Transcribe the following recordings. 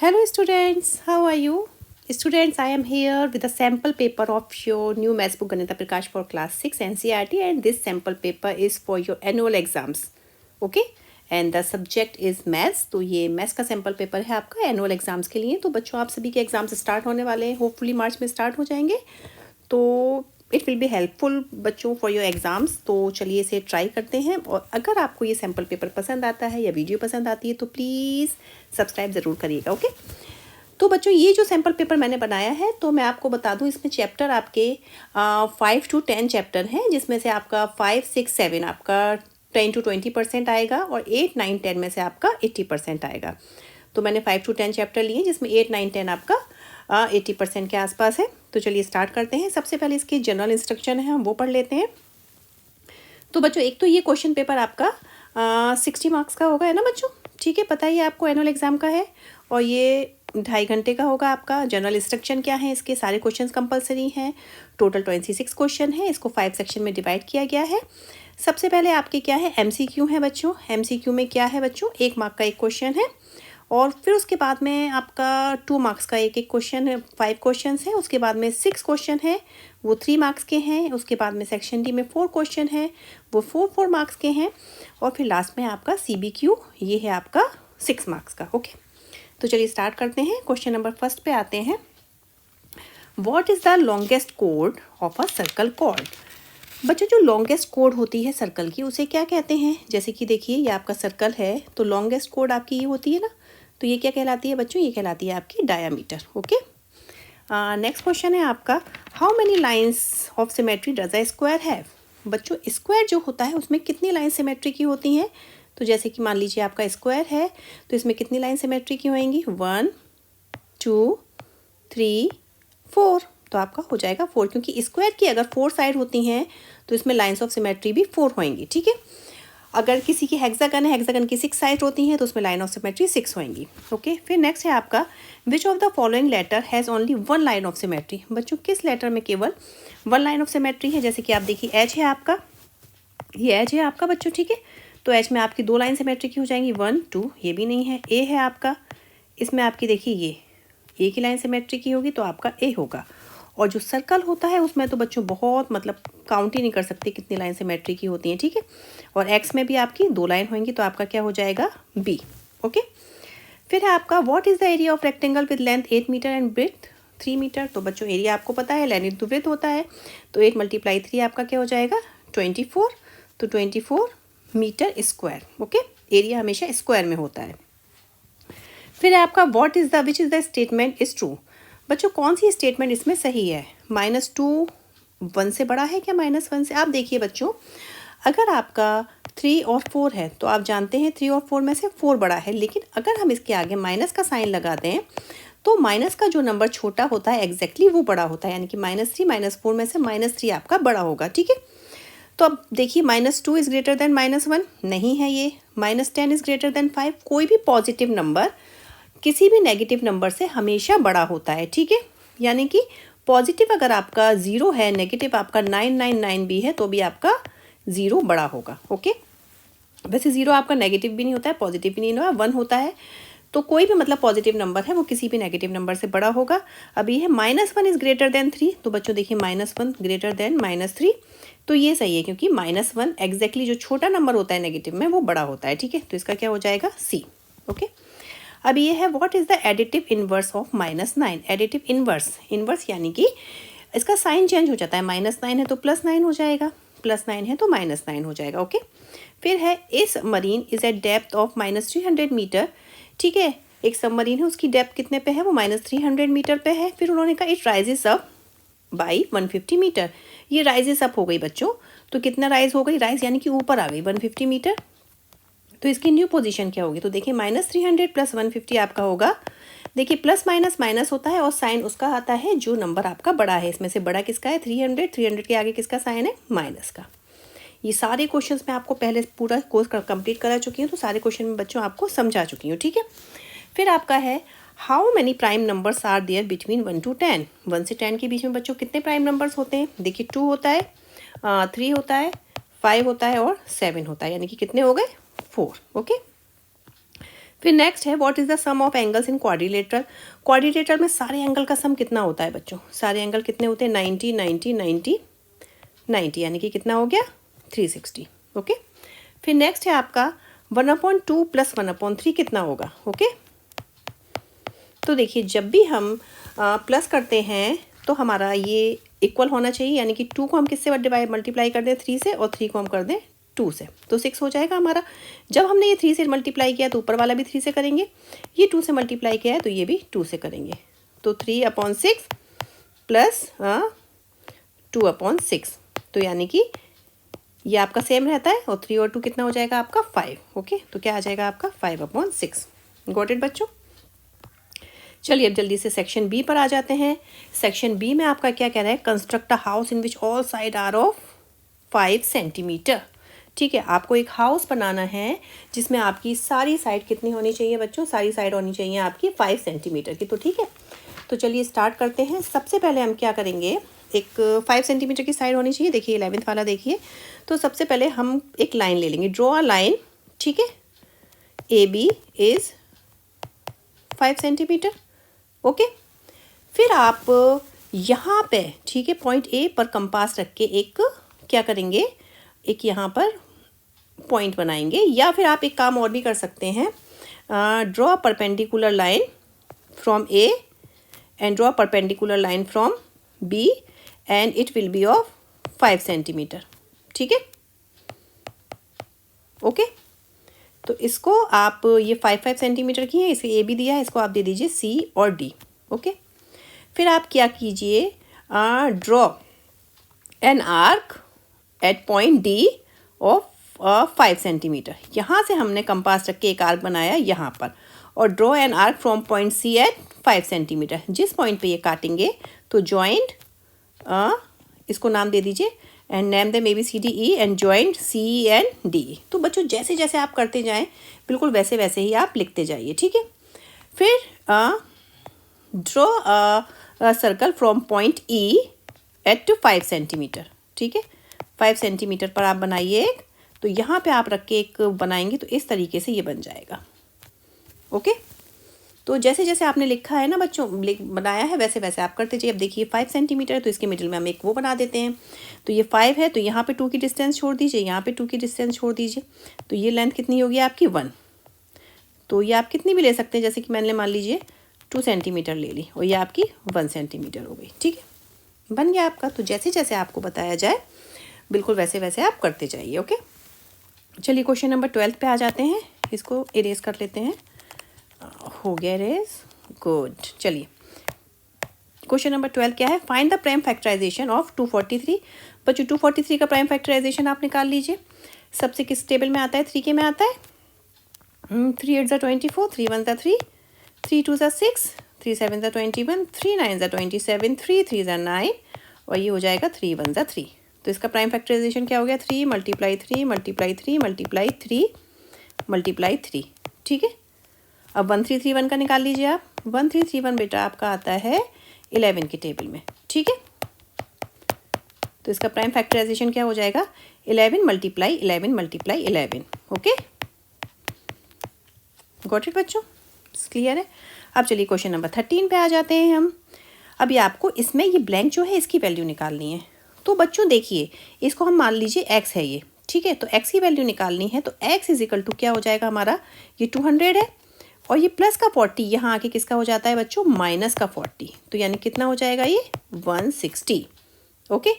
Hello students, how are you? Students, I am here with a sample paper of your new maths book Ganita Prakash for class 6 NCERT, and this sample paper is for your annual exams. Okay? And the subject is maths. तो ये maths का sample paper है आपका annual exams के लिए. तो बच्चों आप सभी के exams start होने वाले हैं, hopefully मार्च में start हो जाएंगे. तो इट विल बी हेल्पफुल बच्चों फॉर योर एग्ज़ाम्स. तो चलिए इसे ट्राई करते हैं. और अगर आपको ये सैम्पल पेपर पसंद आता है या वीडियो पसंद आती है तो प्लीज़ सब्सक्राइब ज़रूर करिएगा. ओके. तो बच्चों ये जो सैम्पल पेपर मैंने बनाया है तो मैं आपको बता दूं इसमें चैप्टर आपके 5 to 10 चैप्टर हैं, जिसमें से आपका 5, 6, 7 आपका 10 to 20% आएगा और 8, 9, 10 में से आपका 80% आएगा. तो मैंने 5 to 10 चैप्टर लिए जिसमें 8, 9, 10 आपका 80% के आसपास है. तो चलिए स्टार्ट करते हैं. सबसे पहले इसके जनरल इंस्ट्रक्शन है, हम वो पढ़ लेते हैं. तो बच्चों एक तो ये क्वेश्चन पेपर आपका 60 मार्क्स का होगा, है ना बच्चों? ठीक है, पता ही है आपको एनुअल एग्जाम का है और ये 2.5 घंटे का होगा आपका. जनरल इंस्ट्रक्शन क्या है, इसके सारे क्वेश्चन कंपलसरी हैं. टोटल 26 क्वेश्चन है. इसको 5 सेक्शन में डिवाइड किया गया है. सबसे पहले आपके क्या है, MCQ है बच्चों. MCQ में क्या है बच्चों, 1 मार्क का एक क्वेश्चन है और फिर उसके बाद में आपका 2 मार्क्स का एक क्वेश्चन है. 5 क्वेश्चन है. उसके बाद में 6 क्वेश्चन है, वो 3 मार्क्स के हैं. उसके बाद में सेक्शन डी में 4 क्वेश्चन है, वो 4 मार्क्स के हैं. और फिर लास्ट में आपका CBQ, ये है आपका 6 मार्क्स का. ओके. तो चलिए स्टार्ट करते हैं. क्वेश्चन नंबर फर्स्ट पे आते हैं. व्हाट इज़ द लॉन्गेस्ट कोड ऑफ अ सर्कल कॉर्ड. बच्चों जो लॉन्गेस्ट कोड होती है सर्कल की उसे क्या कहते हैं? जैसे कि देखिए ये आपका सर्कल है तो लॉन्गेस्ट कोड आपकी ये होती है ना, तो ये क्या कहलाती है बच्चों, ये कहलाती है आपकी डायामीटर. ओके. नेक्स्ट क्वेश्चन है आपका, how many lines of symmetry does a square have. बच्चों स्क्वायर जो होता है उसमें कितनी लाइन सिमेट्री की होती हैं? तो जैसे कि मान लीजिए आपका स्क्वायर है तो इसमें कितनी लाइन सिमेट्री की होएंगी, 1, 2, 3, 4. तो आपका हो जाएगा 4, क्योंकि स्क्वायर की अगर 4 साइड होती हैं तो इसमें लाइंस ऑफ सिमेट्री भी 4 होएंगी. ठीक है. अगर किसी की हेक्सागन है, हेक्सागन की 6 साइड होती हैं तो उसमें लाइन ऑफ सिमेट्री 6 होएंगी. ओके. फिर नेक्स्ट है आपका, which of the following letter has only 1 line of symmetry. बच्चों किस लेटर में केवल 1 लाइन ऑफ सिमेट्री है? जैसे कि आप देखिए एच है आपका, ये एच है आपका बच्चों. ठीक है. तो एच में आपकी 2 लाइन सिमेट्री की हो जाएंगी, 1, 2. ये भी नहीं है. ए है आपका, इसमें आपकी देखिए ये ए की लाइन सिमेट्री की होगी तो आपका ए होगा. और जो सर्कल होता है उसमें तो बच्चों बहुत मतलब काउंट ही नहीं कर सकते कितनी लाइन सिमेट्री की होती हैं. ठीक है. और एक्स में भी आपकी 2 लाइन होंगी तो आपका क्या हो जाएगा, बी. ओके. फिर है आपका, what is the area of rectangle with length 8 metre and breadth 3 metre. तो बच्चों एरिया आपको पता है, लेंथ इंटू ब्रेथ होता है. तो 8 × 3 आपका क्या हो जाएगा, 24. तो 24 मीटर स्क्वायर. ओके. एरिया हमेशा स्क्वायर में होता है. फिर है आपका, what is the which is the statement is true. बच्चों कौन सी स्टेटमेंट इसमें सही है, -2 1 से बड़ा है क्या -1 से. आप देखिए बच्चों, अगर आपका 3 और 4 है तो आप जानते हैं 3 और 4 में से 4 बड़ा है. लेकिन अगर हम इसके आगे माइनस का साइन लगा दें तो माइनस का जो नंबर छोटा होता है एग्जैक्टली वो बड़ा होता है. यानी कि -3 -4 में से -3 आपका बड़ा होगा. ठीक है. तो अब देखिए -2 इज़ ग्रेटर देन -1 नहीं है ये. -10 इज़ ग्रेटर देन 5. कोई भी पॉजिटिव नंबर किसी भी नेगेटिव नंबर से हमेशा बड़ा होता है. ठीक है. यानी कि पॉजिटिव अगर आपका 0 है, नेगेटिव आपका 999 भी है तो भी आपका 0 बड़ा होगा. ओके. वैसे 0 आपका नेगेटिव भी नहीं होता है, पॉजिटिव भी नहीं होता है, 1 होता है. तो कोई भी मतलब पॉजिटिव नंबर है वो किसी भी नेगेटिव नंबर से बड़ा होगा. अभी है -1 इज़ ग्रेटर देन 3. तो बच्चों देखिए -1 ग्रेटर देन -3. तो ये सही है क्योंकि -1 एग्जैक्टली जो छोटा नंबर होता है नेगेटिव में वो बड़ा होता है. ठीक है. तो इसका क्या हो जाएगा, सी. ओके. अब ये है, what is the additive inverse of -9. Additive inverse यानी कि इसका साइन चेंज हो जाता है. -9 है तो +9 हो जाएगा, +9 है तो -9 हो जाएगा. ओके. फिर है, इस marine is at depth of -300 metre. ठीक है. एक सबमरीन है, उसकी डेप्थ कितने पे है, वो -300 मीटर पे है. फिर उन्होंने कहा it rises up by 150 metre. ये राइजेस अप हो गई बच्चों. तो कितना राइज हो गई, राइज यानी कि ऊपर आ गई 150 मीटर. तो इसकी न्यू पोजीशन क्या होगी, तो देखिए -300 + 150 आपका होगा. देखिए प्लस माइनस माइनस होता है और साइन उसका आता है जो नंबर आपका बड़ा है. इसमें से बड़ा किसका है, 300 के आगे किसका साइन है, माइनस का. ये सारे क्वेश्चंस मैं आपको पहले पूरा कोर्स कंप्लीट करा चुकी हूँ तो सारे क्वेश्चन में बच्चों आपको समझा चुकी हूँ. ठीक है. फिर आपका है, how many prime numbers are there between 1 to 10. 1 से 10 के बीच में बच्चों कितने प्राइम नंबर्स होते हैं. देखिए 2 होता है, 3 होता है, 5 होता है और 7 होता है. यानी कि कितने हो गए, 4. ओके. फिर नेक्स्ट है what is the sum of angles in quadrilateral. Quadrilateral में सारे एंगल का सम कितना होता है बच्चों? सारे एंगल कितने होते हैं? 90 90 90 90, यानी कि कितना हो गया? 360। ओके, फिर नेक्स्ट है आपका 1/2 + 1/3 कितना होगा? ओके, तो देखिए जब भी हम प्लस करते हैं तो हमारा ये इक्वल होना चाहिए, यानी कि 2 को हम किससे मल्टीप्लाई कर दें? 3 से, और 3 को हम कर दें 2 से, तो 6 हो जाएगा हमारा। जब हमने ये 3 से मल्टीप्लाई किया तो ऊपर वाला भी 3 से करेंगे, ये 2 से मल्टीप्लाई किया है तो ये भी 2 से करेंगे, तो 3/6 प्लस 2/6, तो यानी कि ये आपका सेम रहता है, और 3 और 2 कितना हो जाएगा आपका? 5। ओके, तो क्या आ जाएगा आपका? 5/6। गॉट इट बच्चों? चलिए अब जल्दी से सेक्शन बी पर आ जाते हैं। सेक्शन बी में आपका क्या कह रहा है? Construct a house in which all side are of 5 centimetre. ठीक है, आपको एक हाउस बनाना है जिसमें आपकी सारी साइड कितनी होनी चाहिए बच्चों? सारी साइड होनी चाहिए आपकी 5 सेंटीमीटर की। तो ठीक है, तो चलिए स्टार्ट करते हैं। सबसे पहले हम क्या करेंगे, एक 5 सेंटीमीटर की साइड होनी चाहिए। देखिए 11th वाला देखिए, तो सबसे पहले हम एक लाइन ले लेंगे, ड्रॉ अ लाइन। ठीक है, A B is 5 centimetre. Okay, फिर आप यहाँ पे, ठीक है, पॉइंट ए पर कंपास रख के एक क्या करेंगे, एक यहाँ पर पॉइंट बनाएंगे, या फिर आप एक काम और भी कर सकते हैं, draw perpendicular line from A and draw perpendicular line from B and it will be of 5 centimetre. ठीक है, ओके, तो इसको आप, ये 5 सेंटीमीटर की है, इसे ए भी दिया है, इसको आप दे दीजिए सी और डी। ओके, फिर आप क्या कीजिए, draw an arc eight point D of 5 centimetre. यहाँ से हमने कंपास रख के एक आर्क बनाया यहाँ पर, और draw an arc from point C at 5 centimetre. जिस पॉइंट पे ये काटेंगे तो जॉइंट, इसको नाम दे दीजिए and name them ABCDE and joint CE and DE। तो बच्चों जैसे जैसे आप करते जाएं बिल्कुल वैसे वैसे ही आप लिखते जाइए। ठीक है, फिर draw circle from point E at 5 centimetre. ठीक है, 5 सेंटीमीटर पर आप बनाइए एक, तो यहाँ पे आप रख के एक बनाएंगे तो इस तरीके से ये बन जाएगा। ओके, तो जैसे जैसे आपने लिखा है ना बच्चों, बनाया है, वैसे वैसे आप करते जाइए। अब देखिए 5 सेंटीमीटर है तो इसके मिडिल में हम एक वो बना देते हैं, तो ये 5 है, तो यहाँ पे 2 की डिस्टेंस छोड़ दीजिए, यहाँ पे 2 की डिस्टेंस छोड़ दीजिए, तो ये लेंथ कितनी होगी आपकी? 1। तो ये आप कितनी भी ले सकते हैं, जैसे कि मैंने मान लीजिए 2 सेंटीमीटर ले ली, और ये आपकी 1 सेंटीमीटर हो गई। ठीक है, बन गया आपका। तो जैसे जैसे आपको बताया जाए बिल्कुल वैसे वैसे आप करते जाइए। ओके, चलिए क्वेश्चन नंबर 12 पे आ जाते हैं, इसको इरेज कर लेते हैं। हो गया इरेज, गुड। चलिए क्वेश्चन नंबर 12 क्या है? Find the prime factorisation of 243। बच्चों 243 का प्राइम फैक्टराइजेशन आप निकाल लीजिए। सबसे किस टेबल में आता है? 3 के में आता है। 3 8 24, 3 1 3, 3 2 6, 3 7 21, 3 9 27, 3 3 9, और ये हो जाएगा 3 1 3। तो इसका प्राइम फैक्टराइजेशन क्या हो गया? 3 × 3 × 3 × 3 × 3। ठीक है, अब 1331 का निकाल लीजिए आप। 1331 बेटा आपका आता है 11 के टेबल में। ठीक है, तो इसका प्राइम फैक्टराइजेशन क्या हो जाएगा? 11 × 11 × 11। ओके, गॉट इट बच्चों? क्लियर है? अब चलिए क्वेश्चन नंबर 13 पे आ जाते हैं हम। अभी आपको इसमें ये ब्लैंक जो है इसकी वैल्यू निकालनी है। तो बच्चों देखिए, इसको हम मान लीजिए x है ये। ठीक है, तो x की वैल्यू निकालनी है, तो x इजिकल टू क्या हो जाएगा हमारा? ये 200 है, और ये प्लस का 40 यहाँ आके किसका हो जाता है बच्चों? माइनस का 40, तो यानी कितना हो जाएगा ये? 160। ओके,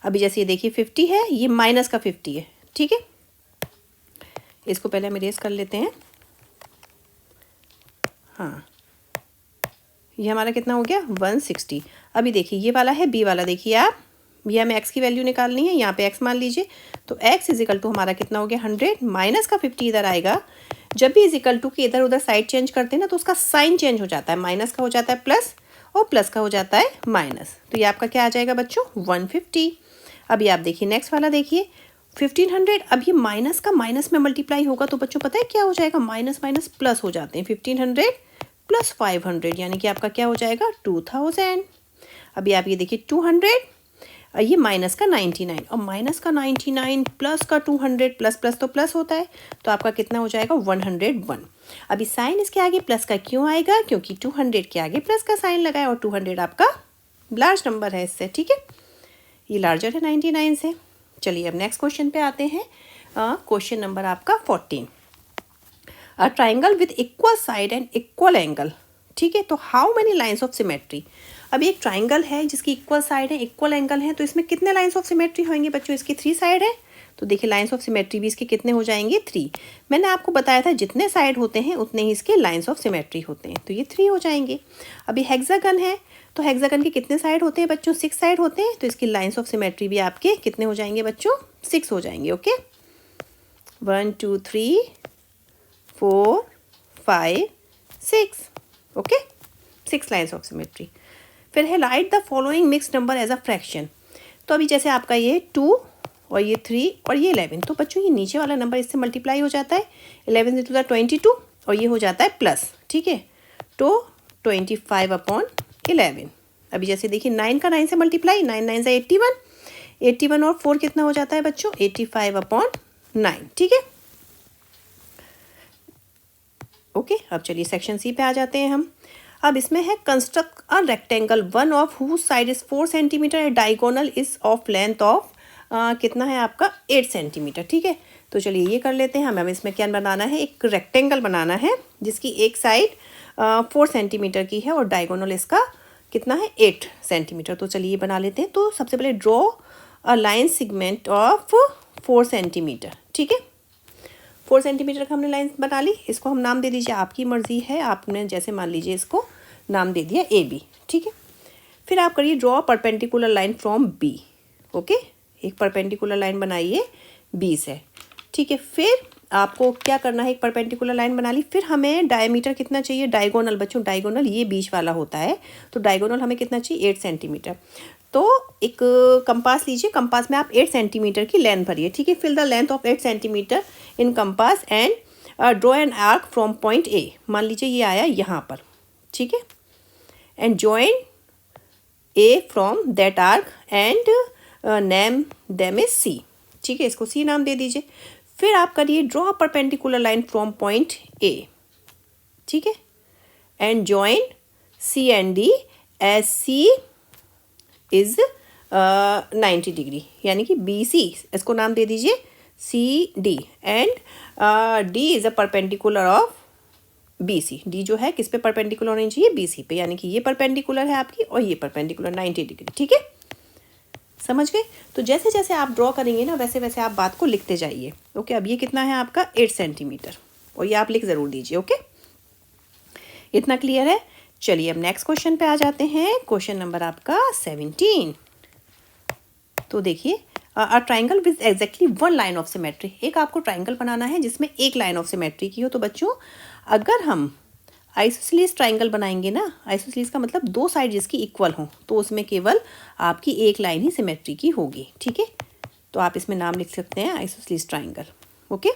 अभी जैसे ये देखिए 50 है, ये माइनस का 50 है। ठीक है, इसको पहले हम इरेज कर लेते हैं। हाँ, ये हमारा कितना हो गया? 160। अभी देखिए ये वाला है बी वाला, देखिए आप, ये हमें x की वैल्यू निकालनी है, यहाँ पे x मान लीजिए, तो x इजिकल टू हमारा कितना हो गया? 100, माइनस का 50 इधर आएगा। जब भी इजिकल टू के इधर उधर साइड चेंज करते हैं ना, तो उसका साइन चेंज हो जाता है, माइनस का हो जाता है प्लस, और प्लस का हो जाता है माइनस। तो ये आपका क्या आ जाएगा बच्चों? 150। अभी आप देखिए नेक्स्ट वाला देखिए 1500। अब ये माइनस का माइनस में मल्टीप्लाई होगा, तो बच्चों पता है क्या हो जाएगा? माइनस माइनस प्लस हो जाते हैं। 1500 प्लस 500, यानी कि आपका क्या हो जाएगा? 2000। अभी आप ये देखिए 200, ये माइनस का 99, और माइनस का 99 प्लस का 200, प्लस प्लस तो प्लस होता है, तो आपका कितना हो जाएगा? 101। अभी साइन इसके आगे प्लस का क्यों आएगा, क्योंकि 200 के आगे प्लस का साइन लगा है और 200 आपका लार्ज नंबर है इससे, ठीक है, ये लार्जर है 99 से। चलिए अब नेक्स्ट क्वेश्चन पे आते हैं। क्वेश्चन नंबर आपका 14। अ triangle with equal side and equal angle, ठीक है, तो how many lines of symmetry. अब एक ट्राइंगल है जिसकी इक्वल साइड है, इक्वल एंगल है, तो इसमें कितने लाइन्स ऑफ सिमेट्री होंगे बच्चों, इसकी 3 साइड है, तो देखिए लाइन्स ऑफ सिमेट्री भी इसके कितने हो जाएंगे 3। मैंने आपको बताया था जितने साइड होते हैं उतने ही इसके लाइन्स ऑफ सिमेट्री होते हैं, तो ये 3 हो जाएंगे। अभी हेक्सागन है, तो हेक्सागन के कितने साइड होते हैं बच्चों, 6 साइड होते हैं, तो इसकी लाइन्स ऑफ सिमेट्री भी आपके कितने हो जाएंगे बच्चों, 6 हो जाएंगे। Okay, 1 2 3 4 5 6, okay, 6 lines of symmetry. फिर है write the following mix number as a fraction. तो अभी जैसे आपका ये 2 और ये 3 और ये 11, तो बच्चों ये नीचे वाला नंबर इससे मल्टीप्लाई हो जाता है, 11 into 22 और ये हो जाता है प्लस, ठीक है, तो 25/11। अभी जैसे देखिए 9 का 9 से मल्टीप्लाई, 9 9 से 81, 81 और 4 कितना हो जाता है बच्चों, 85/9, ठीक है। ओके, अब चलिए सेक्शन सी पे आ जाते हैं हम। अब इसमें है construct a rectangle one of whose side is 4 centimetre and diagonal is of length of कितना है आपका 8 सेंटीमीटर, ठीक है। तो चलिए ये कर लेते हैं। हमें इसमें क्या बनाना है, एक रेक्टेंगल बनाना है जिसकी एक साइड 4 सेंटीमीटर की है और डायगोनल इसका कितना है 8 सेंटीमीटर। तो चलिए ये बना लेते हैं। तो सबसे पहले draw a line segment of 4 centimetre, ठीक है, 4 सेंटीमीटर का हमने लाइन बना ली। इसको हम नाम दे दीजिए, आपकी मर्जी है, आपने जैसे मान लीजिए इसको नाम दे दिया AB, ठीक है। फिर आप करिए draw perpendicular line from B, okay, एक परपेंडिकुलर लाइन बनाइए B से, ठीक है। फिर आपको क्या करना है, एक परपेंडिकुलर लाइन बना ली, फिर हमें डायमीटर कितना चाहिए, डायगोनल बच्चों, डायगोनल ये बीच वाला होता है, तो डायगोनल हमें कितना चाहिए 8 सेंटीमीटर। तो एक कंपास लीजिए, कंपास में आप 8 सेंटीमीटर की लेंथ भरिए, ठीक है। Fill the length of 8 centimetre in compass and draw an arc from point A। मान लीजिए ये आया यहाँ पर, ठीक है, and join A from that arc and name them is C, ठीक है, इसको C नाम दे दीजिए। फिर आप करिए draw perpendicular line from point A, ठीक है, and join C and D as C is 90 degree, यानी कि BC, इसको नाम दे दीजिए CD and D is a perpendicular of BC। D जो है किस पे परपेंडिकुलर होनी चाहिए, BC पे, यानी कि ये परपेंडिकुलर है आपकी और ये परपेंडिकुलर 90 डिग्री, ठीक है, समझ गए। तो जैसे जैसे आप ड्रॉ करेंगे ना वैसे वैसे आप बात को लिखते जाइए। ओके, अब ये कितना है आपका 8 सेंटीमीटर और ये आप लिख ज़रूर दीजिए। ओके, इतना क्लियर है। चलिए अब नेक्स्ट क्वेश्चन पे आ जाते हैं। क्वेश्चन नंबर आपका 17। तो देखिए अ triangle with exactly 1 line of symmetry. एक आपको ट्राइंगल बनाना है जिसमें 1 लाइन ऑफ सिमेट्री की हो। तो बच्चों अगर हम आइसोसेलेस ट्राइंगल बनाएंगे ना, आइसोसेलेस का मतलब 2 साइड जिसकी इक्वल हो, तो उसमें केवल आपकी 1 लाइन ही सिमेट्री की होगी, ठीक है। तो आप इसमें नाम लिख सकते हैं आइसोसेलेस ट्राइंगल। ओके,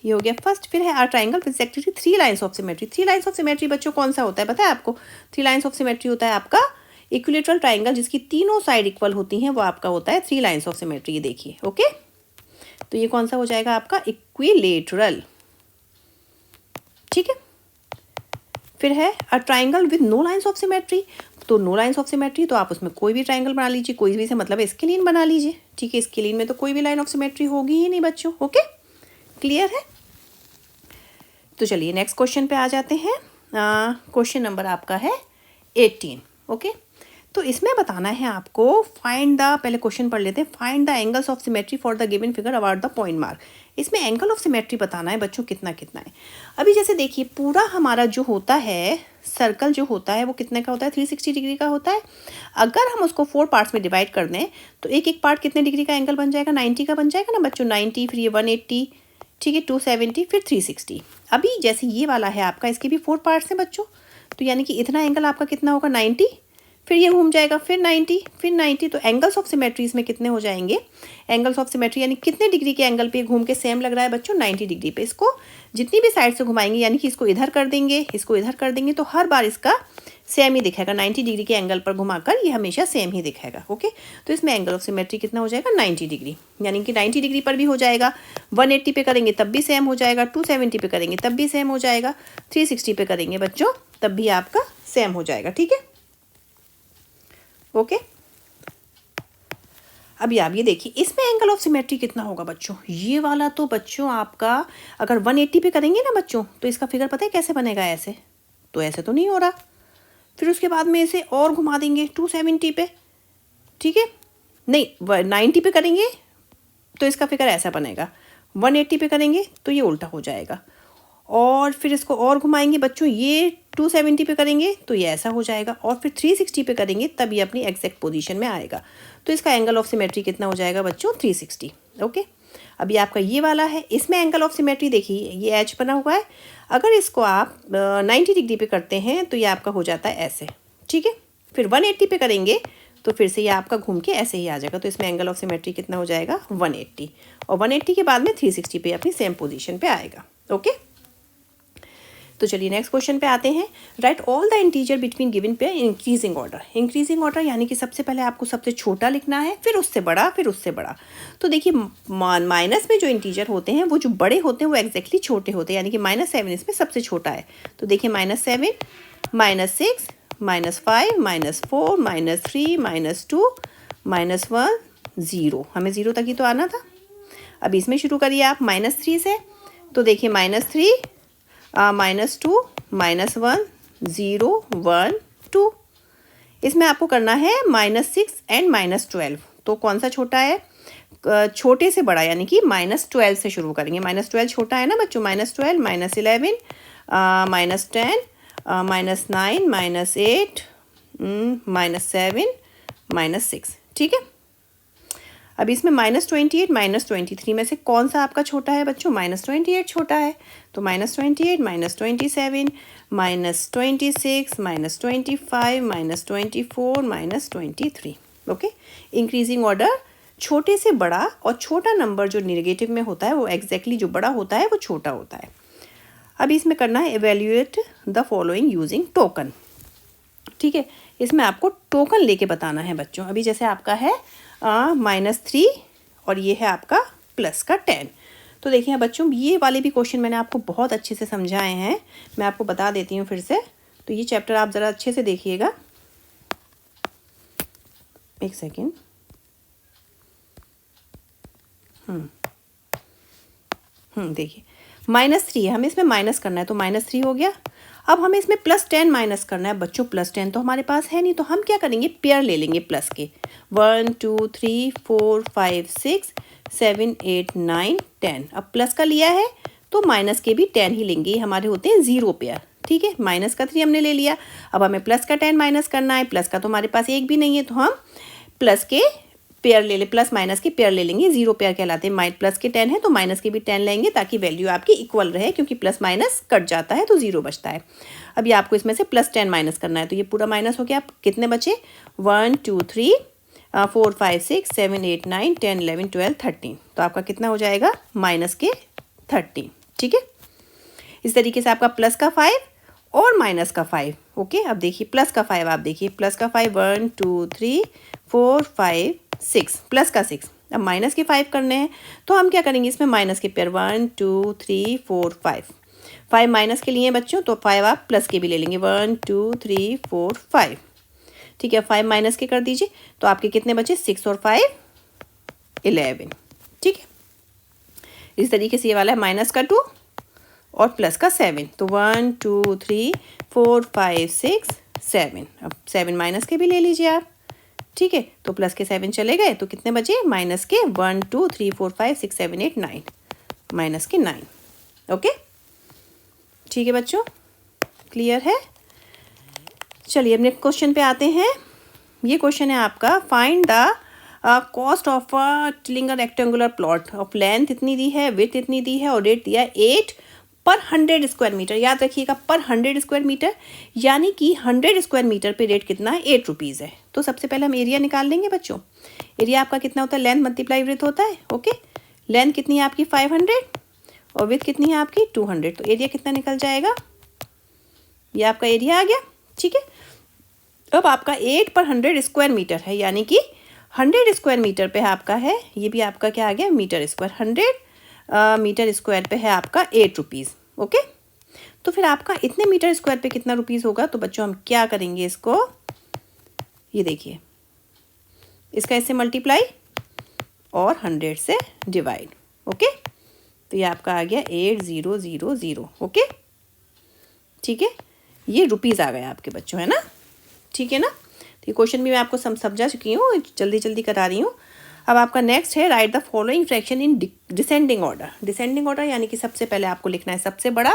ये हो गया फर्स्ट। फिर है are triangle with actually 3 lines of symmetry. 3 lines of symmetry बच्चों कौन सा होता है पता है आपको? 3 लाइन्स ऑफ सिमेट्री होता है आपका इक्विलेटरल ट्राइंगल जिसकी तीनों साइड इक्वल होती हैं, वो आपका होता है 3 लाइन्स ऑफ सिमेट्री। ये देखिए, ओके, तो ये कौन सा हो जाएगा आपका इक्विलेटरल, ठीक है। फिर है a triangle with no lines of symmetry. तो नो लाइन्स ऑफ सिमेट्री तो आप उसमें कोई भी ट्राइंगल बना लीजिए, कोई भी से मतलब स्केलीन बना लीजिए, ठीक है। स्केलीन में तो कोई भी लाइन ऑफ सिमेट्री होगी ही नहीं बच्चों। ओके, क्लियर है। तो चलिए नेक्स्ट क्वेश्चन पे आ जाते हैं। क्वेश्चन नंबर आपका है 18। ओके, तो इसमें बताना है आपको फाइंड द, पहले क्वेश्चन पढ़ लेते हैं, find the angles of symmetry for the given figure about the point mark. इसमें एंगल ऑफ सिमेट्री बताना है बच्चों कितना कितना है। अभी जैसे देखिए पूरा हमारा जो होता है सर्कल जो होता है वो कितने का होता है, 360 डिग्री का होता है। अगर हम उसको 4 पार्ट्स में डिवाइड कर दें तो एक एक पार्ट कितने डिग्री का एंगल बन जाएगा, 90 का बन जाएगा ना बच्चों, 90, फिर ये 180, ठीक है, 270, फिर 360। अभी जैसे ये वाला है आपका, इसके भी 4 पार्ट्स हैं बच्चों, तो यानी कि इतना एंगल आपका कितना होगा 90, फिर ये घूम जाएगा, फिर 90, फिर 90। तो एंगल्स ऑफ सिमेट्री इसमें कितने हो जाएंगे, एंगल्स ऑफ सिमेट्री यानी कितने डिग्री के एंगल पे घूम के सेम लग रहा है बच्चों, 90 डिग्री पे। इसको जितनी भी साइड से घुमाएंगे, यानी कि इसको इधर कर देंगे, इसको इधर कर देंगे, तो हर बार इसका सेम ही दिखेगा, 90 डिग्री के एंगल पर घुमाकर ये हमेशा सेम ही दिखेगा। ओके, तो इसमें एंगल ऑफ सिमेट्री कितना हो जाएगा, 90 डिग्री, यानी कि 90 डिग्री पर भी हो जाएगा, 180 पे करेंगे तब भी सेम हो जाएगा, 270 पे करेंगे तब भी सेम हो जाएगा, 360 पे करेंगे बच्चों तब भी आपका सेम हो जाएगा। ठीक है, ओके। अभी आप ये देखिए इसमें एंगल ऑफ सिमेट्री कितना होगा बच्चों, ये वाला तो बच्चों आपका अगर 180 पे करेंगे ना बच्चों तो इसका फिगर पता है कैसे बनेगा, ऐसे तो ऐसे तो नहीं हो रहा, फिर उसके बाद में इसे और घुमा देंगे 270 पे, ठीक है, नहीं 90 पे करेंगे तो इसका फिगर ऐसा बनेगा, 180 पे करेंगे तो ये उल्टा हो जाएगा, और फिर इसको और घुमाएंगे बच्चों, ये 270 पे करेंगे तो ये ऐसा हो जाएगा, और फिर 360 पे करेंगे तब ये अपनी एग्जैक्ट पोजीशन में आएगा। तो इसका एंगल ऑफ सिमेट्री कितना हो जाएगा बच्चों, 360। ओके, अभी आपका ये वाला है, इसमें एंगल ऑफ सिमेट्री देखिए ये एच बना हुआ है, अगर इसको आप 90 डिग्री पे करते हैं तो ये आपका हो जाता है ऐसे, ठीक है, फिर 180 पे करेंगे तो फिर से ये आपका घूम के ऐसे ही आ जाएगा, तो इसमें एंगल ऑफ सिमेट्री कितना हो जाएगा, 180, और 180 के बाद में 360 पे अपनी सेम पोजीशन पे आएगा। ओके, तो चलिए नेक्स्ट क्वेश्चन पे आते हैं। Right all the integer between given पे इंक्रीजिंग ऑर्डर। इंक्रीजिंग ऑर्डर यानी कि सबसे पहले आपको सबसे छोटा लिखना है, फिर उससे बड़ा, फिर उससे बड़ा। तो देखिए माइनस में जो इंटीजर होते हैं वो जो बड़े होते हैं वो एग्जैक्टली छोटे होते हैं, यानी कि -7 इसमें सबसे छोटा है। तो देखिए -7, -6, -5, -4, -3, -2, -1, 0, हमें 0 तक ही तो आना था। अब इसमें शुरू करिए आप -3 से, तो देखिए -3, -2, -1, 0, 1, 2। इसमें आपको करना है -6 एंड -12, तो कौन सा छोटा है, छोटे से बड़ा, यानी कि -12 से शुरू करेंगे। -12 छोटा है ना बच्चों, -12, -11, -10, -9, -8, -7, -6, ठीक है। अब इसमें -28, -23 में से कौन सा आपका छोटा है बच्चों, -28 छोटा है, तो -28, -27, -26, -25, -24, -23। ओके, इंक्रीजिंग ऑर्डर, छोटे से बड़ा, और छोटा नंबर जो नेगेटिव में होता है वो एग्जैक्टली जो बड़ा होता है वो छोटा होता है। अब इसमें करना है evaluate the following using token, ठीक है, इसमें आपको टोकन लेके बताना है बच्चों। अभी जैसे आपका है -3 और ये है आपका प्लस का 10, तो देखिए बच्चों ये वाले भी क्वेश्चन मैंने आपको बहुत अच्छे से समझाए हैं, मैं आपको बता देती हूँ फिर से। तो ये चैप्टर आप ज़रा अच्छे से देखिएगा, एक सेकेंड। देखिए -3 है, हमें इसमें माइनस करना है, तो -3 हो गया। अब हमें इसमें +10 माइनस करना है बच्चों, +10 तो हमारे पास है नहीं, तो हम क्या करेंगे, पेयर ले लेंगे प्लस के, 1 2 3 4 5 6 7 8 9 10। अब प्लस का लिया है तो माइनस के भी 10 ही लेंगे, हमारे होते हैं 0 पेयर, ठीक है। माइनस का 3 हमने ले लिया, अब हमें प्लस का 10 माइनस करना है, प्लस का तो हमारे पास एक भी नहीं है, तो हम प्लस के पेयर ले ले, प्लस माइनस के पेयर ले लेंगे, 0 पेयर कहलाते हैं। प्लस के 10 है तो माइनस के भी 10 लेंगे, ताकि वैल्यू आपकी इक्वल रहे, क्योंकि प्लस माइनस कट जाता है तो 0 बचता है। अभी आपको इसमें से +10 माइनस करना है, तो ये पूरा माइनस हो गया। आप कितने बचे, 1 2 3 4 5 6 7 8 9 10 11 12 13, तो आपका कितना हो जाएगा, माइनस के 13, ठीक है। इस तरीके से आपका प्लस का 5 और माइनस का 5। ओके, अब देखिए प्लस का 5, आप देखिए प्लस का 5 1 2 3 4 5 6, प्लस का 6। अब माइनस के 5 करने हैं, तो हम क्या करेंगे, इसमें माइनस के पेयर 1 2 3 4 5 माइनस के लिए बच्चों, तो 5 आप प्लस के भी ले लेंगे, 1 2 3 4 5, ठीक है। 5 माइनस के कर दीजिए, तो आपके कितने बचे, 6 और 5 11, ठीक है। इस तरीके से ये वाला है माइनस का 2 और प्लस का 7, तो 1 2 3 4 5 6 7। अब 7 माइनस के भी ले लीजिए आप, ठीक है। तो प्लस के 7 चले गए, तो कितने बचे, माइनस के 1 2 3 4 5 6 7 8 9, माइनस के 9। ओके, ठीक है बच्चों, क्लियर है। चलिए अब नेक्स्ट क्वेश्चन पे आते हैं। ये क्वेश्चन है आपका, find the cost of tilling rectangular plot of length इतनी दी है, विड्थ इतनी दी है, और रेट दिया 8 पर 100 स्क्वायर मीटर। याद रखिएगा पर 100 स्क्वायर मीटर, यानी कि 100 स्क्वायर मीटर पे रेट कितना है, 8 रुपीज़ है। तो सबसे पहले हम एरिया निकाल लेंगे बच्चों। एरिया आपका कितना होता है, लेंथ मल्टीप्लाई विड्थ होता है। ओके, लेंथ कितनी है आपकी 500 और विड्थ कितनी है आपकी 200, तो एरिया कितना निकल जाएगा, ये आपका एरिया आ गया, ठीक है। अब आपका 8 पर 100 स्क्वायर मीटर है, यानी कि 100 स्क्वायर मीटर पे आपका है, ये भी आपका क्या आ गया मीटर स्क्वायर, 100 मीटर स्क्वायर पे है आपका 8 रुपीज़। ओके, तो फिर आपका इतने मीटर स्क्वायर पे कितना रुपीज़ होगा? तो बच्चों हम क्या करेंगे इसको, ये देखिए, इसका इससे मल्टीप्लाई और 100 से डिवाइड। ओके, तो ये आपका आ गया 8000। ओके, ठीक है, ये रुपीज़ आ गया आपके बच्चों, है ना, ठीक है ना। तो ये क्वेश्चन भी मैं आपको समझा चुकी हूँ, जल्दी जल्दी करा रही हूँ। अब आपका नेक्स्ट है write the following fraction in descending order. Descending order यानी कि सबसे पहले आपको लिखना है सबसे बड़ा,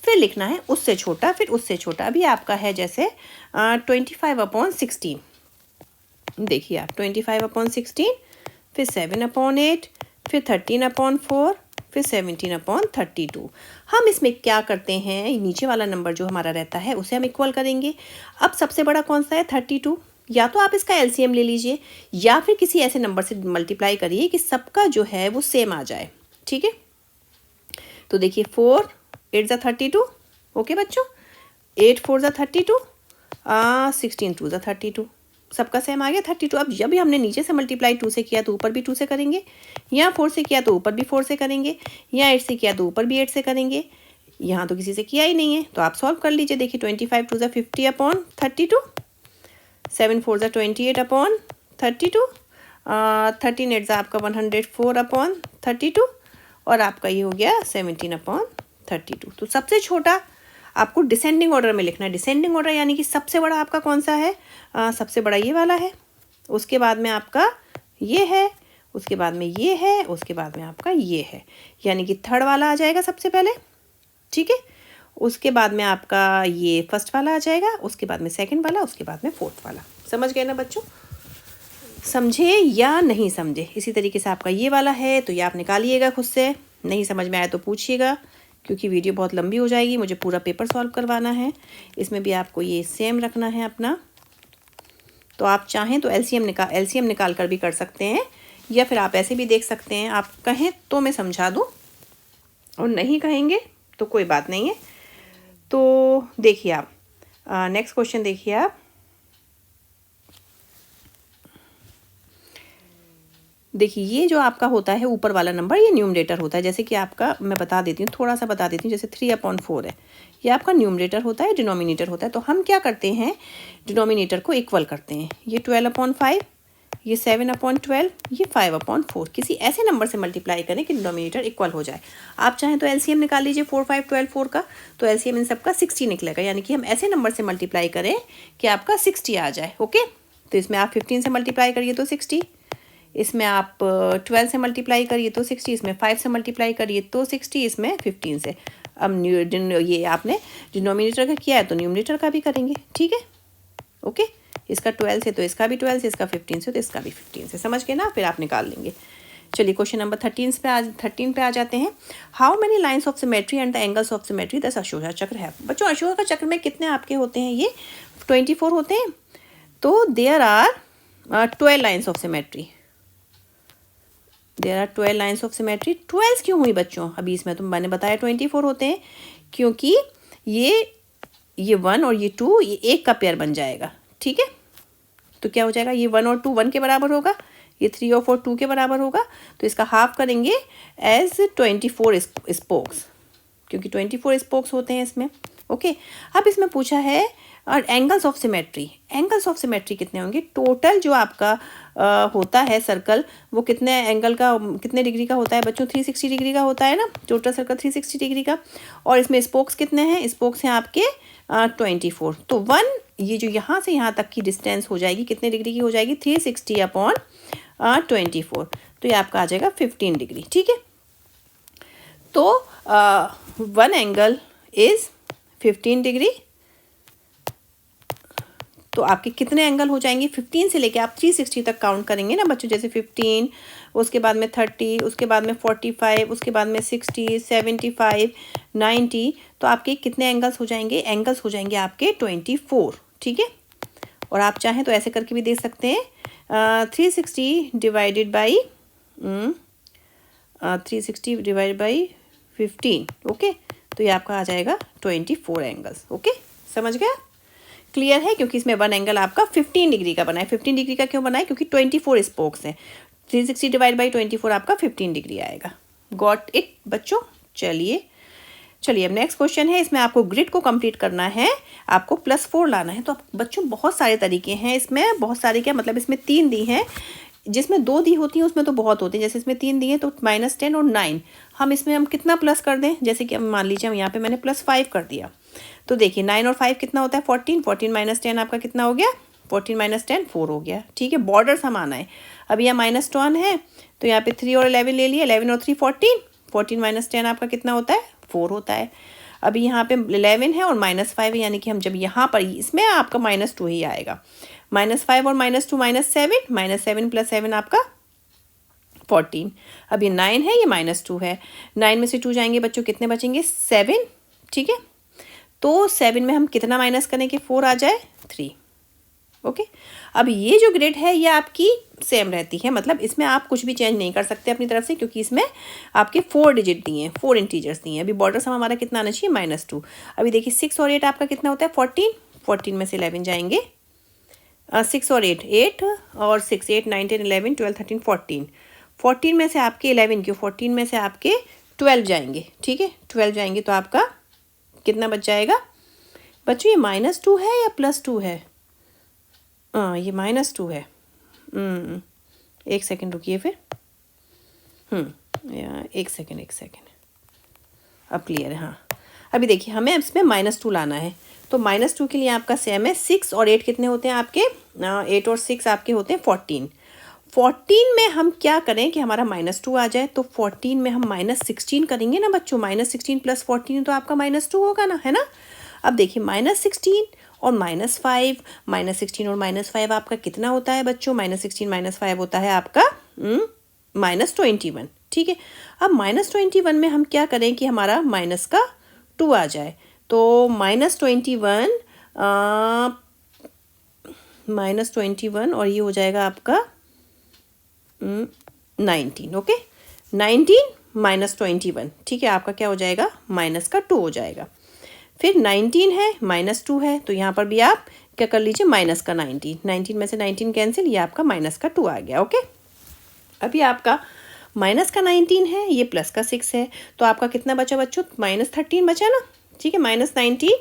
फिर लिखना है उससे छोटा, फिर उससे छोटा। अभी आपका है जैसे 25/16, देखिए आप 25/16, फिर 7/8, फिर 13/4, फिर 17/32। हम इसमें क्या करते हैं, नीचे वाला नंबर जो हमारा रहता है उसे हम इक्वल करेंगे। अब सबसे बड़ा कौन सा है 32, या तो आप इसका एलसीएम ले लीजिए या फिर किसी ऐसे नंबर से मल्टीप्लाई करिए कि सबका जो है वो सेम आ जाए, ठीक है। तो देखिए 4 8 ज़ा 32, ओके बच्चों, 8 4 ज़ा 32, 16 2 ज़ा 32, सबका सेम आ गया 32। अब जब भी हमने नीचे से मल्टीप्लाई 2 से किया तो ऊपर भी 2 से करेंगे, या 4 से किया तो ऊपर भी 4 से करेंगे, या 8 से किया तो ऊपर भी 8 से करेंगे। यहाँ तो किसी से किया ही नहीं है, तो आप सॉल्व कर लीजिए। देखिए 25 2 ज़ा 50/32, 7 4 ज़ा 28/32, 13 8 ज़ा आपका 104/32, और आपका ये हो गया 17/32। तो सबसे छोटा आपको डिसेंडिंग ऑर्डर में लिखना है। डिसेंडिंग ऑर्डर यानी कि सबसे बड़ा आपका कौन सा है, सबसे बड़ा ये वाला है, उसके बाद में आपका ये है, उसके बाद में ये है, उसके बाद में आपका ये है, यानी कि थर्ड वाला आ जाएगा सबसे पहले, ठीक है। उसके बाद में आपका ये फर्स्ट वाला आ जाएगा, उसके बाद में सेकंड वाला, उसके बाद में फोर्थ वाला। समझ गए ना बच्चों, समझे या नहीं समझे? इसी तरीके से आपका ये वाला है, तो ये आप निकालिएगा खुद से, नहीं समझ में आया तो पूछिएगा, क्योंकि वीडियो बहुत लंबी हो जाएगी, मुझे पूरा पेपर सॉल्व करवाना है। इसमें भी आपको ये सेम रखना है अपना। तो आप चाहें तो एलसीएम निकाल कर भी कर सकते हैं, या फिर आप ऐसे भी देख सकते हैं। आप कहें तो मैं समझा दूँ, और नहीं कहेंगे तो कोई बात नहीं है। तो देखिए आप नेक्स्ट क्वेश्चन देखिए आप, देखिए ये जो आपका होता है ऊपर वाला नंबर, ये न्यूमरेटर होता है। जैसे कि आपका मैं बता देती हूँ, थोड़ा सा बता देती हूँ, जैसे 3/4 है, ये आपका न्यूमरेटर होता है, डिनोमिनेटर होता है। तो हम क्या करते हैं, डिनोमिनेटर को इक्वल करते हैं। ये 12/5, ये 7/12, ये 5/4, किसी ऐसे नंबर से मल्टीप्लाई करें कि डिनोमिनेटर इक्वल हो जाए। आप चाहें तो एलसीएम निकाल लीजिए 4 5 12 4 का, तो एलसीएम इन सबका 60 निकलेगा, यानी कि हम ऐसे नंबर से मल्टीप्लाई करें कि आपका 60 आ जाए। ओके, तो इसमें आप 15 से मल्टीप्लाई करिए तो 60, इसमें आप 12 से मल्टीप्लाई करिए तो 60, इसमें 5 से मल्टीप्लाई करिए तो 60, इसमें 15 से। अब ये आपने डिनोमिनेटर का किया है तो न्यूमरेटर का भी करेंगे, ठीक है। ओके, इसका 12 से तो इसका भी 12 से, इसका 15 से तो इसका भी 15 से। समझ गए ना, फिर आप निकाल लेंगे। चलिए क्वेश्चन नंबर 13 पे आ जाते हैं। How many lines of symmetry and the angles of symmetry दस अशोका चक्र है। बच्चों अशोका चक्र में कितने आपके होते हैं, ये 24 होते हैं। तो there are 12 lines of symmetry, there are 12 lines of symmetry. 12 क्यों हुई बच्चों, अभी इसमें तो मैंने बताया 24 होते हैं, क्योंकि ये 1 और ये 2, ये एक का पेयर बन जाएगा, ठीक है। तो क्या हो जाएगा, ये 1 और 2 1 के बराबर होगा, ये 3 और 4 2 के बराबर होगा, तो इसका हाफ करेंगे एज 24 स्पोक्स, क्योंकि 24 स्पोक्स होते हैं इसमें। ओके, अब इसमें पूछा है और angles of symmetry, angles of symmetry कितने होंगे। टोटल जो आपका होता है सर्कल, वो कितने एंगल का, कितने डिग्री का होता है बच्चों, 360 डिग्री का होता है ना, टोटल सर्कल 360 डिग्री का। और इसमें स्पोक्स कितने हैं, स्पोक्स हैं आपके 24। तो 1, ये जो यहाँ से यहाँ तक की डिस्टेंस हो जाएगी कितने डिग्री की हो जाएगी, 360/24, तो ये आपका आ जाएगा 15 डिग्री, ठीक है। तो 1 एंगल इज 15 डिग्री, तो आपके कितने एंगल हो जाएंगे, 15 से लेके आप 360 तक काउंट करेंगे ना बच्चों, जैसे 15, उसके बाद में 30, उसके बाद में 45, उसके बाद में 60, 75, 90, तो आपके कितने एंगल्स हो जाएंगे, एंगल्स हो जाएंगे आपके 24, ठीक है। और आप चाहें तो ऐसे करके भी देख सकते हैं, 360 डिवाइडेड बाई 15, ओके, तो ये आपका आ जाएगा 24 एंगल्स। ओके, समझ गया, क्लियर है, क्योंकि इसमें वन एंगल आपका 15 डिग्री का बना है। 15 डिग्री का क्यों बना है, क्योंकि 24 स्पोक्स हैं। 360 डिवाइड बाई 24 आपका 15 डिग्री आएगा। गॉट इट बच्चों। चलिए अब नेक्स्ट क्वेश्चन है। इसमें आपको ग्रिड को कंप्लीट करना है, आपको +4 लाना है। तो बच्चों बहुत सारे तरीके हैं इसमें, बहुत सारे क्या मतलब, इसमें 3 दी हैं, जिसमें 2 दी होती हैं उसमें तो बहुत होते हैं। जैसे इसमें 3 दी हैं तो -10 और 9, हम इसमें हम कितना प्लस कर दें, जैसे कि मान लीजिए हम यहाँ पे मैंने +5 कर दिया। तो देखिए 9 और 5 कितना होता है 14, 14 - 10 आपका कितना हो गया, 14 - 10 4 हो गया। ठीक है, बॉर्डर समान है। अब यहाँ -1 है तो यहाँ पे 3 और 11 ले लिए, 11 और 3 14, 14 - 10 आपका कितना होता है 4 होता है। अभी यहाँ पे 11 है और -5 है, यानी कि हम जब यहाँ पर इसमें आपका -2 ही आएगा। -5 और -2 -7, -7 + 7 आपका 14। अब ये 9 है, ये -2 है। 9 में से 2 जाएंगे बच्चों, कितने बचेंगे 7। ठीक है, तो 7 में हम कितना माइनस करें कि 4 आ जाए 3। ओके, अब ये जो ग्रिड है ये आपकी सेम रहती है, मतलब इसमें आप कुछ भी चेंज नहीं कर सकते अपनी तरफ से, क्योंकि इसमें आपके 4 डिजिट दिए हैं, 4 इंटीजर्स दिए हैं। अभी बॉर्डर सम हमारा कितना आना चाहिए -2। अभी देखिए 6 और 8 आपका कितना होता है 14, 14 में से 11 जाएंगे, 6 और 8 8 और 6 8 9 10 11 12 13 14, 14 में से आपके 11 क्यों, 14 में से आपके 12 जाएंगे। ठीक है, 12 जाएंगे तो आपका कितना बच जाएगा बच्चों, ये -2 है या +2 है, ये -2 है। एक सेकंड रुकिए फिर, एक सेकंड, अब क्लियर है। हाँ, अभी देखिए हमें इसमें -2 लाना है, तो -2 के लिए आपका सेम है। 6 और 8 कितने होते हैं आपके, 8 और 6 आपके होते हैं 14। 14 में हम क्या करें कि हमारा -2 आ जाए, तो 14 में हम -16 करेंगे ना बच्चों, -16 + 14 तो आपका -2 होगा ना, है ना। अब देखिए -16 और -5, -16 और -5 आपका कितना होता है बच्चों, -16 -5 होता है आपका -21। ठीक है, अब -21 में हम क्या करें कि हमारा -2 आ जाए, तो -21 और ये हो जाएगा आपका 19। ओके, 19 -21, ठीक है, आपका क्या हो जाएगा -2 हो जाएगा। फिर 19 है -2 है, तो यहाँ पर भी आप क्या कर लीजिए -19, 19 में से 19 कैंसिल, ये आपका -2 आ गया। ओके, अभी आपका -19 है, ये +6 है, तो आपका कितना बचा बच्चों -13 बचा ना। ठीक है, -19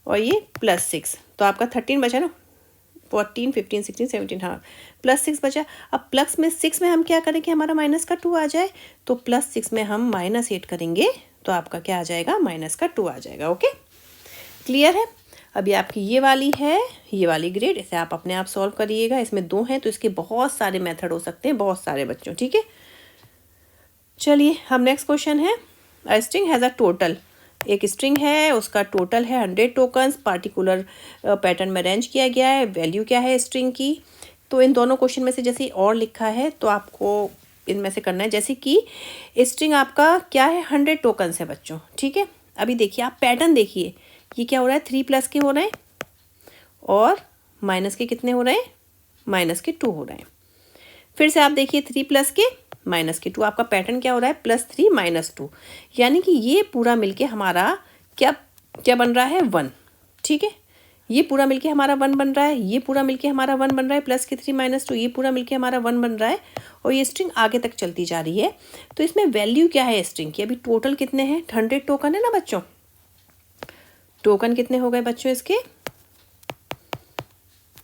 और ये +6, तो आपका 13 बचा ना, 14 15 16 17, हाँ +6 बचा। अब +6 में हम क्या करें कि हमारा -2 आ जाए, तो +6 में हम -8 करेंगे, तो आपका क्या आ जाएगा -2 आ जाएगा। ओके, क्लियर है। अभी आपकी ये वाली है, ये वाली ग्रिड, इसे आप अपने आप सॉल्व करिएगा। इसमें 2 हैं तो इसके बहुत सारे मेथड हो सकते हैं, बहुत सारे बच्चों। ठीक है, चलिए हम नेक्स्ट क्वेश्चन है। A string has a total, एक स्ट्रिंग है उसका टोटल है 100 टोकन्स, पार्टिकुलर पैटर्न में अरेंज किया गया है। वैल्यू क्या है स्ट्रिंग की, तो इन दोनों क्वेश्चन में से जैसे और लिखा है तो आपको इनमें से करना है। जैसे कि स्ट्रिंग आपका क्या है 100 टोकन्स है बच्चों। ठीक है, अभी देखिए आप पैटर्न देखिए, ये क्या हो रहा है 3+ के हो रहे हैं और माइनस के कितने हो रहे हैं, -2 हो रहे हैं। फिर से आप देखिए 3+ के -2, आपका पैटर्न क्या हो रहा है +3 -2, यानी कि ये पूरा मिलके हमारा क्या क्या बन रहा है 1। ठीक है, ये पूरा मिलके हमारा 1 बन रहा है, ये पूरा मिलके हमारा 1 बन रहा है, +3 -2, ये पूरा मिलके हमारा 1 बन रहा है, और ये स्ट्रिंग आगे तक चलती जा रही है। तो इसमें वैल्यू क्या है स्ट्रिंग की, अभी टोटल कितने हैं 100 टोकन है ना बच्चों, टोकन कितने हो गए बच्चों इसके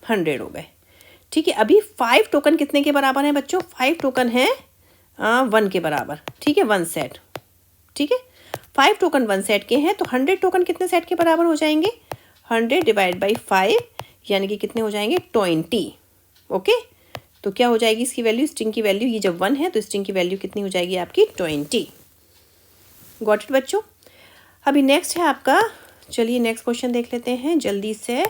100 हो गए। ठीक है, अभी 5 टोकन कितने के बराबर हैं बच्चों, 5 टोकन है 1 के बराबर। ठीक है, 1 सेट। ठीक है, 5 टोकन 1 सेट के हैं, तो 100 टोकन कितने सेट के बराबर हो जाएंगे, 100 डिवाइड बाई 5, यानी कि कितने हो जाएंगे 20। ओके, तो क्या हो जाएगी इसकी वैल्यू, स्ट्रिंग की वैल्यू, ये जब 1 है तो स्ट्रिंग की वैल्यू कितनी हो जाएगी आपकी 20। गॉट इट बच्चों। अभी नेक्स्ट है आपका, चलिए नेक्स्ट क्वेश्चन देख लेते हैं जल्दी से।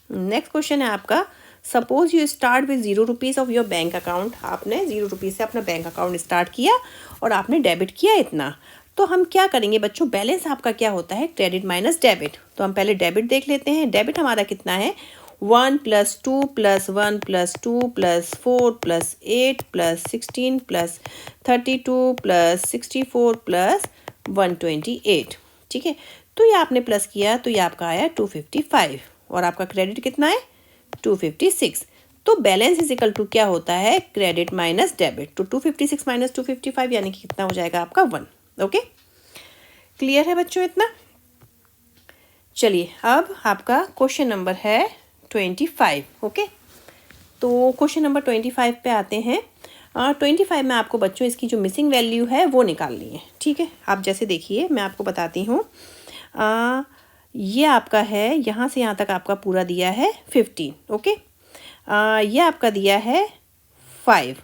नेक्स्ट क्वेश्चन है आपका, suppose you start with 0 rupees of your bank account, आपने 0 रुपीज़ से अपना बैंक अकाउंट स्टार्ट किया और आपने डेबिट किया इतना। तो हम क्या करेंगे बच्चों, बैलेंस आपका क्या होता है क्रेडिट माइनस डेबिट। तो हम पहले डेबिट देख लेते हैं। डेबिट हमारा कितना है 1 + 2 + 1 + 2 + 4 + 8 + 16 + 32 + 64 + 128। ठीक है, तो ये आपने प्लस किया तो ये आपका आया 255। और आपका क्रेडिट कितना है 256। तो बैलेंस इज इक्वल टू क्या होता है, क्रेडिट माइनस डेबिट। तो 256 माइनस 255 यानी कि कितना हो जाएगा आपका 1। ओके, क्लियर है बच्चों इतना। चलिए अब आपका क्वेश्चन नंबर है 25। ओके, तो क्वेश्चन नंबर 25 पे आते हैं। 25 में आपको बच्चों इसकी जो मिसिंग वैल्यू है वो निकालनी है। ठीक है, आप जैसे देखिए मैं आपको बताती हूँ। ये आपका है, यहाँ से यहाँ तक आपका पूरा दिया है 15। ओके, ये आपका दिया है 5।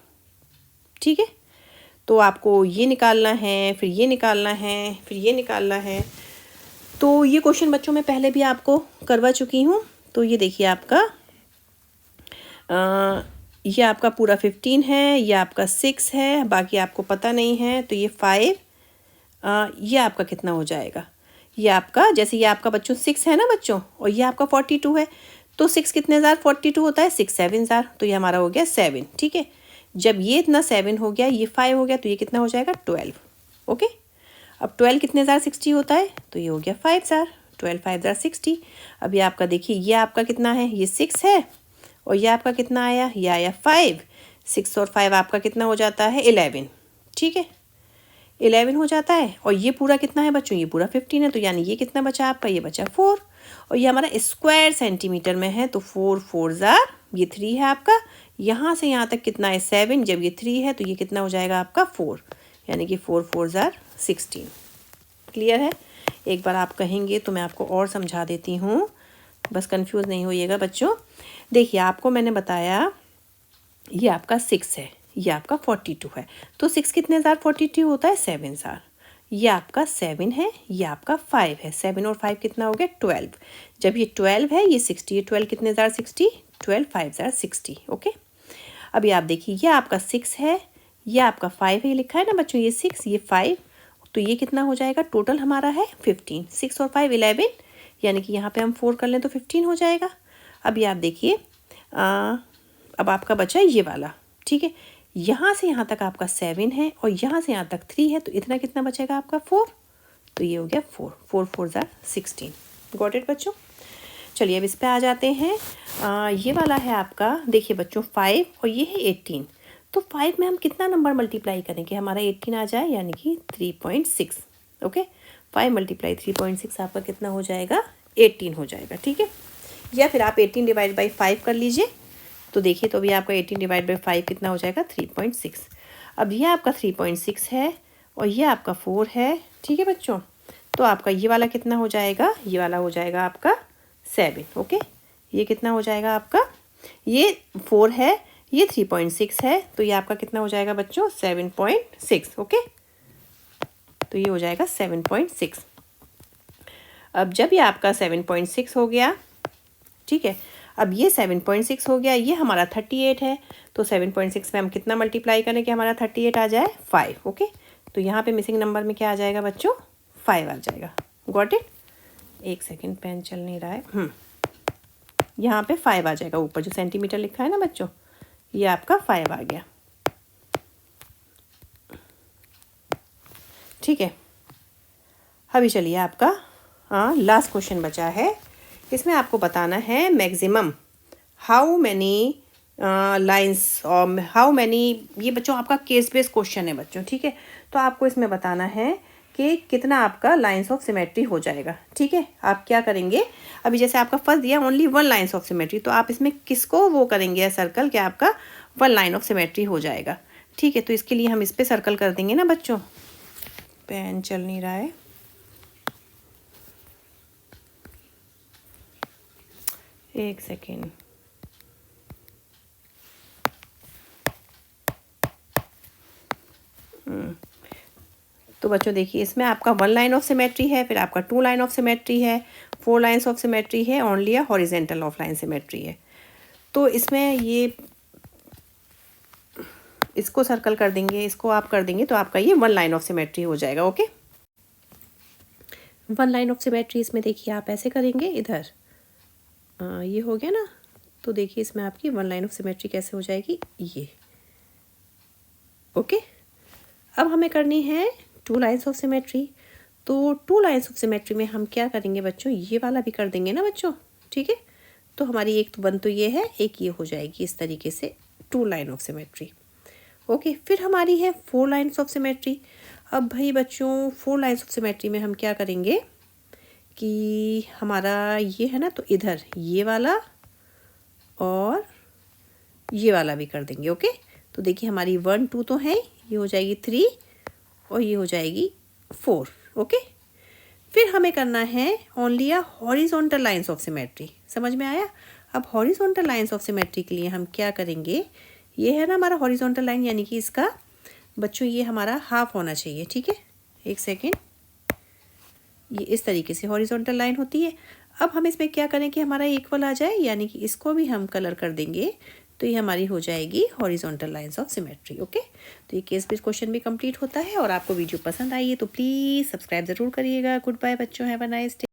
ठीक है, तो आपको ये निकालना है, फिर ये निकालना है, फिर ये निकालना है। तो ये क्वेश्चन बच्चों मैं पहले भी आपको करवा चुकी हूँ। तो ये देखिए आपका ये आपका पूरा 15 है, ये आपका 6 है, बाकी आपको पता नहीं है। तो ये 5, ये आपका कितना हो जाएगा, ये आपका, जैसे ये आपका बच्चों 6 है ना बच्चों, और ये आपका 42 है। तो 6 कितने हज़ार 42 होता है, 6 7 हज़ार। तो ये हमारा हो गया 7। ठीक है, जब ये इतना 7 हो गया, ये 5 हो गया, तो ये कितना हो जाएगा 12। ओके, अब 12 कितने हज़ार 60 होता है, तो ये हो गया 5 हज़ार। 12 5 हज़ार 60। अब ये आपका देखिए, ये आपका कितना है, ये 6 है, और ये आपका कितना आया, ये आया 5। 6 और 5 आपका कितना हो जाता है 11। ठीक है, 11 हो जाता है। और ये पूरा कितना है बच्चों, ये पूरा 15 है। तो यानी ये कितना बचा आपका, ये बचा 4। और ये हमारा स्क्वायर सेंटीमीटर में है। तो 4 4 हज़ार, ये 3 है आपका। यहाँ से यहाँ तक कितना है 7, जब ये 3 है तो ये कितना हो जाएगा आपका 4, यानी कि 4 4 हज़ार 16। क्लियर है। एक बार आप कहेंगे तो मैं आपको और समझा देती हूँ, बस कंफ्यूज नहीं होइएगा बच्चों। देखिए आपको मैंने बताया ये आपका 6 है, ये आपका 42 है। तो 6 कितने हज़ार 42 होता है 7 हज़ार। ये आपका 7 है, ये आपका 5 है। 7 और 5 कितना हो गया 12। जब ये 12 है, ये 60, ये 12 कितने हज़ार 60, 12 5 हज़ार 60। ओके, अभी आप देखिए ये आपका 6 है, ये आपका 5 है, ये लिखा है ना बच्चों, ये 6 ये 5। तो ये कितना हो जाएगा, टोटल हमारा है 15। 6 और 5 11, यानी कि यहाँ पे हम 4 कर लें तो 15 हो जाएगा। अभी आप देखिए अब आपका बचा ये वाला। ठीक है, यहाँ से यहाँ तक आपका 7 है, और यहाँ से यहाँ तक 3 है। तो इतना कितना बचेगा आपका 4। तो ये हो गया 4 4 4 हज़ार 16। गॉट इट बच्चों। चलिए अब इस पे आ जाते हैं। ये वाला है आपका, देखिए बच्चों 5 और ये है 18। तो 5 में हम कितना नंबर मल्टीप्लाई करेंगे, हमारा 18 आ जाए, यानी कि 3.6। ओके, 5 मल्टीप्लाई 3.6 आपका कितना हो जाएगा 18 हो जाएगा। ठीक है, या फिर आप 18 डिवाइड बाई 5 कर लीजिए। तो देखिए, तो अभी आपका 18 डिवाइड बाई 5 कितना हो जाएगा 3.6। अब ये आपका 3.6 है, और ये आपका 4 है। ठीक है बच्चों, तो आपका ये वाला कितना हो जाएगा, ये वाला हो जाएगा आपका 7। ओके, ये कितना हो जाएगा आपका, ये 4 है, ये 3.6 है। तो ये आपका कितना हो जाएगा बच्चों 7.6। ओके, तो ये हो जाएगा 7.6। अब जब ये आपका 7.6 हो गया, ठीक है, अब ये 7.6 हो गया, ये हमारा 38 है। तो 7.6 में हम कितना मल्टीप्लाई करें कि हमारा 38 आ जाए 5। ओके, तो यहाँ पे मिसिंग नंबर में क्या आ जाएगा बच्चों 5 आ जाएगा। Got it. एक सेकेंड, पेन चल नहीं रहा है। यहाँ पे 5 आ जाएगा, ऊपर जो सेंटीमीटर लिखा है ना बच्चों, ये आपका 5 आ गया। ठीक है, अभी चलिए आपका लास्ट क्वेश्चन बचा है। इसमें आपको बताना है मैक्सिमम हाउ मैनी लाइंस और हाउ मैनी, ये बच्चों आपका केस बेस्ड क्वेश्चन है बच्चों। ठीक है, तो आपको इसमें बताना है कि कितना आपका लाइंस ऑफ सिमेट्री हो जाएगा। ठीक है, आप क्या करेंगे, अभी जैसे आपका फर्स्ट दिया ओनली 1 लाइंस ऑफ सिमेट्री, तो आप इसमें किसको वो करेंगे सर्कल, कि आपका 1 लाइन ऑफ सिमेट्री हो जाएगा। ठीक है, तो इसके लिए हम इस पर सर्कल कर देंगे ना बच्चों। पेन चल नहीं रहा है, एक सेकेंड। तो बच्चों देखिए, इसमें आपका 1 लाइन ऑफ सिमेट्री है, फिर आपका 2 लाइन ऑफ सिमेट्री है, 4 लाइन्स ऑफ सिमेट्री है, only a horizontal of line symmetry है। तो इसमें ये इसको सर्कल कर देंगे, इसको आप कर देंगे, तो आपका ये 1 लाइन ऑफ सिमेट्री हो जाएगा। ओके, 1 लाइन ऑफ सिमेट्री इसमें देखिए आप ऐसे करेंगे, इधर ये हो गया ना। तो देखिए इसमें आपकी 1 लाइन ऑफ सिमेट्री कैसे हो जाएगी, ये। ओके, अब हमें करनी है 2 लाइन्स ऑफ सिमेट्री। तो 2 लाइन्स ऑफ सिमेट्री में हम क्या करेंगे बच्चों, ये वाला भी कर देंगे ना बच्चों। ठीक है, तो हमारी एक तो वन तो ये है, एक ये हो जाएगी इस तरीके से 2 लाइन ऑफ सिमेट्री। ओके, फिर हमारी है 4 लाइन्स ऑफ सिमेट्री। अब भाई बच्चों 4 लाइन्स ऑफ सिमेट्री में हम क्या करेंगे कि हमारा ये है ना, तो इधर ये वाला और ये वाला भी कर देंगे। ओके, तो देखिए हमारी 1 2 तो है, ये हो जाएगी 3 और ये हो जाएगी 4। ओके, फिर हमें करना है only a horizontal lines of symmetry. समझ में आया? अब हॉरिजॉन्टल लाइंस ऑफ सिमेट्री के लिए हम क्या करेंगे, ये है ना हमारा हॉरिजॉन्टल लाइन, यानी कि इसका बच्चों ये हमारा हाफ होना चाहिए। ठीक है, एक सेकेंड, ये इस तरीके से हॉरिजॉन्टल लाइन होती है। अब हम इसमें क्या करें कि हमारा इक्वल आ जाए, यानी कि इसको भी हम कलर कर देंगे, तो ये हमारी हो जाएगी horizontal lines of symmetry. Okay, तो ये केस बेस्ड क्वेश्चन भी कंप्लीट होता है। और आपको वीडियो पसंद आई है तो प्लीज़ सब्सक्राइब ज़रूर करिएगा। गुड बाय बच्चों, हैव अ नाइस डे।